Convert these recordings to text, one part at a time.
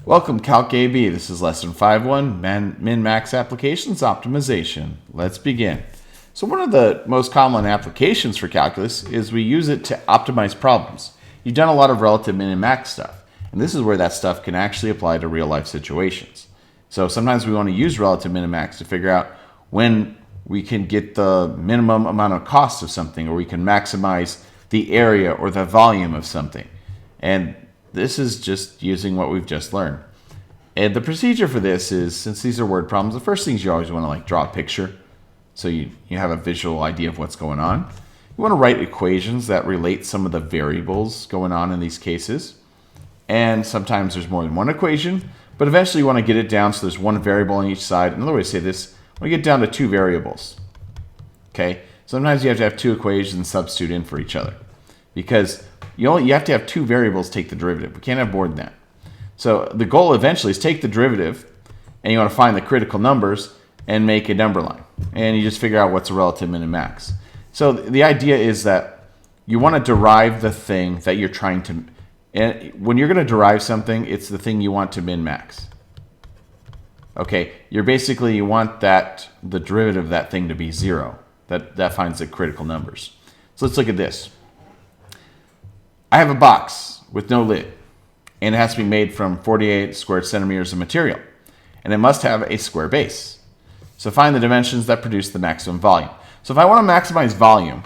Welcome CalcAB. This is lesson 5.1, min-max applications optimization. Let's begin. So one of the most common applications for calculus is we use it to optimize problems. You've done a lot of relative min and max stuff, and this is where that stuff can actually apply to real life situations. So sometimes we want to use relative min and max to figure out when we can get the minimum amount of cost of something, or we can maximize the area or the volume of something. And this is just using what we've just learned. And the procedure for this is, since these are word problems, the first thing is you always want to draw a picture so you have a visual idea of what's going on. You want to write equations that relate some of the variables going on in these cases. And sometimes there's more than one equation, but eventually you want to get it down so there's one variable on each side. Another way to say this, we get down to two variables. Okay? Sometimes you have to have two equations and substitute in for each other, because you have to have two variables take the derivative. We can't have more than that. So the goal eventually is take the derivative, and you want to find the critical numbers and make a number line. And you just figure out what's a relative min and max. So the idea is that you want to derive the thing that you're trying to, and when you're going to derive something, it's the thing you want to min-max. Okay, you want the derivative of that thing to be 0. That finds the critical numbers. So let's look at this. I have a box with no lid, and it has to be made from 48 square centimeters of material, and it must have a square base. So find the dimensions that produce the maximum volume. So if I want to maximize volume,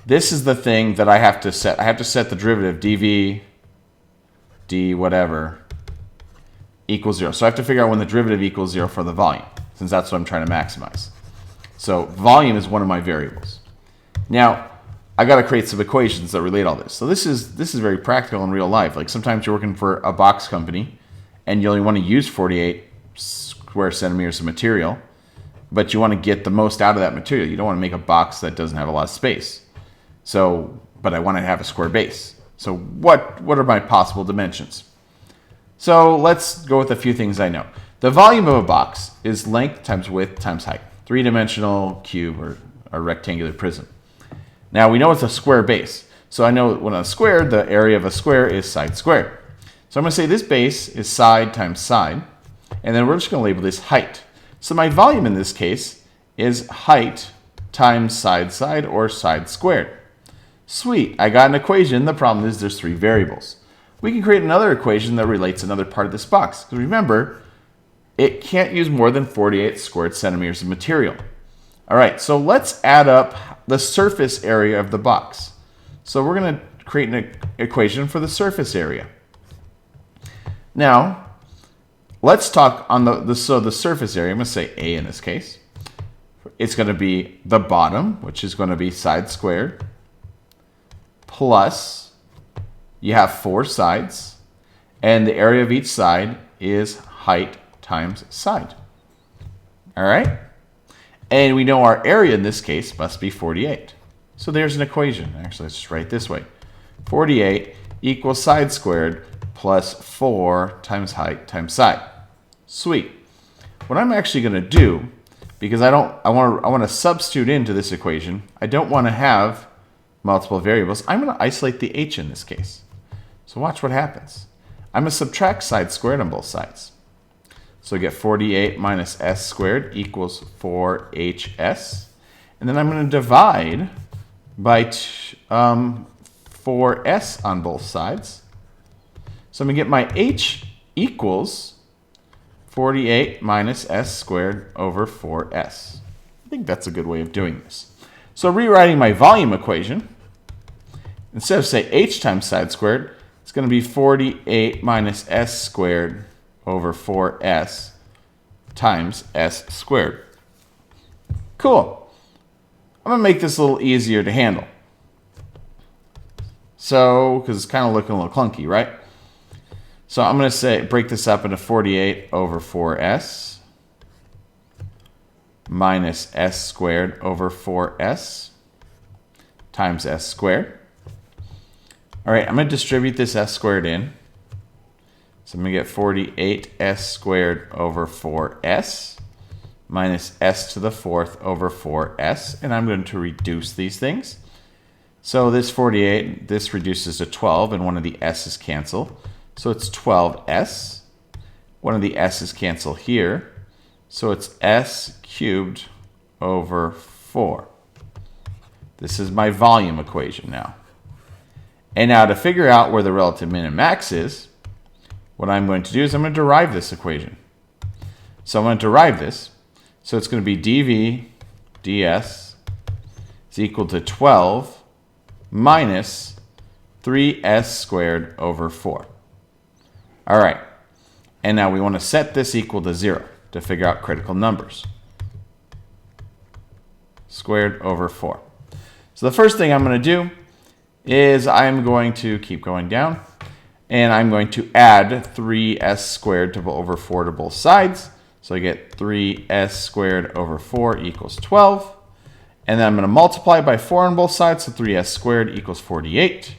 this is the thing that I have to set. I have to set the derivative dv, d whatever, equals 0. So I have to figure out when the derivative equals 0 for the volume, since that's what I'm trying to maximize. So volume is one of my variables. Now, I got to create some equations that relate all this. So this is very practical in real life. Like sometimes you're working for a box company and you only want to use 48 square centimeters of material, but you want to get the most out of that material. You don't want to make a box that doesn't have a lot of space. But I want to have a square base. So what are my possible dimensions? So let's go with a few things I know. The volume of a box is length times width times height. Three-dimensional cube or a rectangular prism. Now we know it's a square base. So I know when a square, the area of a square is side squared. So I'm going to say this base is side times side. And then we're just going to label this height. So my volume in this case is height times side or side squared. Sweet, I got an equation. The problem is there's three variables. We can create another equation that relates another part of this box. Because remember, it can't use more than 48 squared centimeters of material. All right, so let's add up the surface area of the box. So we're going to create an equation for the surface area. Now, let's talk on the surface area. I'm going to say A in this case. It's going to be the bottom, which is going to be side squared, plus you have 4 sides, and the area of each side is height times side. All right? And we know our area in this case must be 48. So there's an equation. Actually, let's just write it this way. 48 equals side squared plus 4 times height times side. Sweet. What I'm actually going to do, because I want to substitute into this equation, I don't want to have multiple variables. I'm going to isolate the h in this case. So watch what happens. I'm going to subtract side squared on both sides. So I get 48 minus s squared equals 4hs. And then I'm going to divide by 4s on both sides. So I'm going to get my h equals 48 minus s squared over 4s. I think that's a good way of doing this. So rewriting my volume equation, instead of say h times side squared, it's going to be 48 minus s squared over 4s times s squared. Cool. I'm going to make this a little easier to handle. So, because it's kind of looking a little clunky, right? So I'm going to break this up into 48 over 4s minus s squared over 4s times s squared. All right, I'm going to distribute this s squared in. So I'm going to get 48s squared over 4s minus s to the 4th over 4s. And I'm going to reduce these things. So this 48, this reduces to 12, and one of the s's cancel. So it's 12s. one of the s's cancel here. So it's s cubed over 4. This is my volume equation now. And now to figure out where the relative min and max is, what I'm going to do is I'm going to derive this equation. So I'm going to derive this. So it's going to be dv ds is equal to 12 minus 3s squared over 4. All right. And now we want to set this equal to 0 to figure out critical numbers. Squared over 4. So the first thing I'm going to do is I'm going to keep going down, and I'm going to add 3s squared over 4 to both sides. So I get 3s squared over 4 equals 12. And then I'm going to multiply by 4 on both sides, so 3s squared equals 48.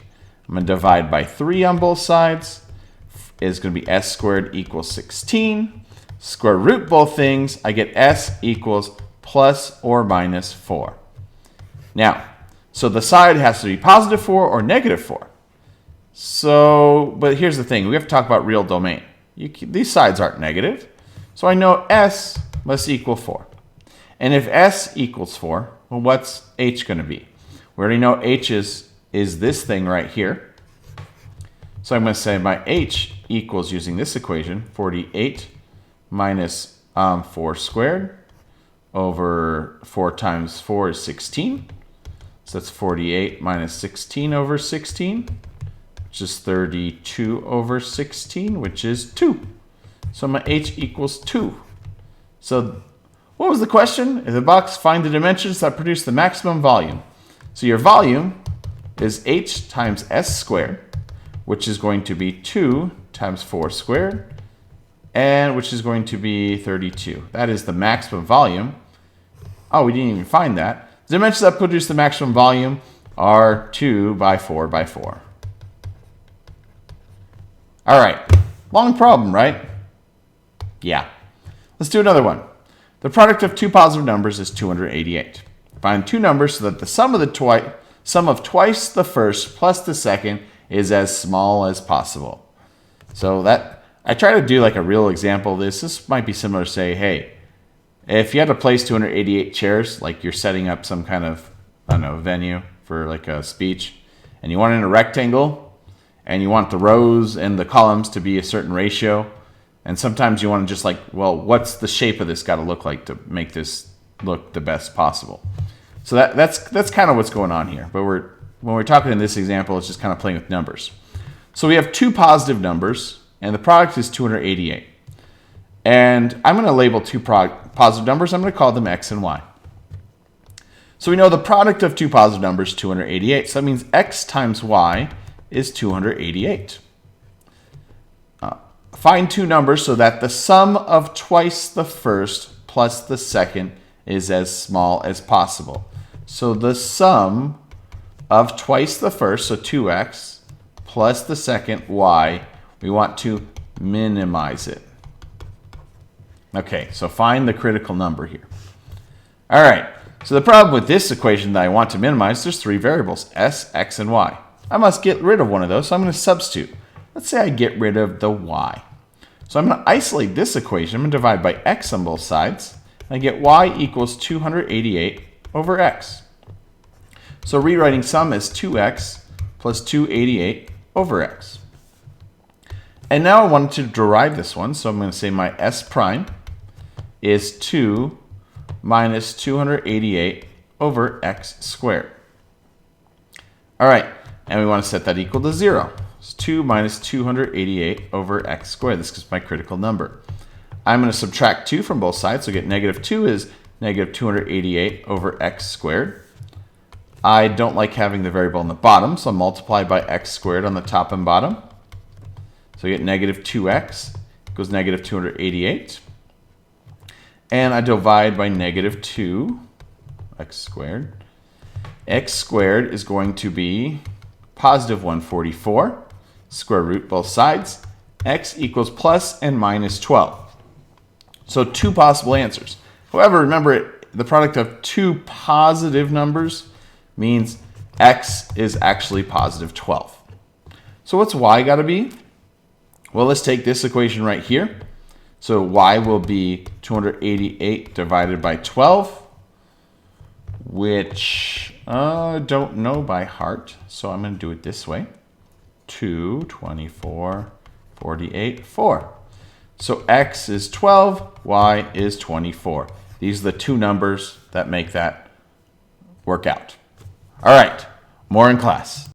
I'm going to divide by 3 on both sides. Is going to be s squared equals 16. Square root both things. I get s equals plus or minus 4. Now, so the side has to be positive 4 or negative 4. So, but here's the thing. We have to talk about real domain. These sides aren't negative. So I know s must equal 4. And if s equals 4, well, what's h going to be? We already know h is this thing right here. So I'm going to say my h equals, using this equation, 48 minus 4 squared over 4 times 4 is 16. So that's 48 minus 16 over 16, which is 32 over 16, which is 2. So my h equals 2. So what was the question? In the box, find the dimensions that produce the maximum volume. So your volume is h times s squared, which is going to be 2 times 4 squared, and which is going to be 32. That is the maximum volume. Oh, we didn't even find that. The dimensions that produce the maximum volume are 2 by 4 by 4. All right, long problem, right? Yeah. Let's do another one. The product of two positive numbers is 288. Find two numbers so that the sum of twice the first plus the second is as small as possible. So that I try to do like a real example of this. This might be similar to say, hey, if you had to place 288 chairs, like you're setting up some kind of, I don't know, venue for like a speech, and you want it in a rectangle, and you want the rows and the columns to be a certain ratio, and sometimes you want to just like, well, what's the shape of this got to look like to make this look the best possible? So that's kind of what's going on here. But when we're talking in this example, it's just kind of playing with numbers. So we have two positive numbers, and the product is 288. And I'm going to label two positive numbers. I'm going to call them x and y. So we know the product of two positive numbers is 288. So that means x times y is 288. Find two numbers so that the sum of twice the first plus the second is as small as possible. So the sum of twice the first, so 2x, plus the second, y, we want to minimize it. Okay, so find the critical number here. All right, so the problem with this equation that I want to minimize, there's three variables, s, x, and y. I must get rid of one of those, so I'm going to substitute. Let's say I get rid of the y. So I'm going to isolate this equation. I'm going to divide by x on both sides. And I get y equals 288 over x. So rewriting sum as 2x plus 288 over x. And now I want to derive this one, so I'm going to say my s prime is 2 minus 288 over x squared. All right, and we want to set that equal to 0. It's 2 minus 288 over x squared. This is my critical number. I'm going to subtract 2 from both sides, so get negative 2 is negative 288 over x squared. I don't like having the variable on the bottom, so I'll multiply by x squared on the top and bottom. So I get negative 2x equals negative 288. And I divide by negative 2, x squared. X squared is going to be positive 144. Square root both sides. X equals plus and minus 12. So two possible answers. However, remember, the product of two positive numbers means x is actually positive 12. So what's y got to be? Well, let's take this equation right here. So y will be 288 divided by 12, which I don't know by heart. So I'm going to do it this way. 2, 24, 48, 4. So x is 12, y is 24. These are the two numbers that make that work out. All right, more in class.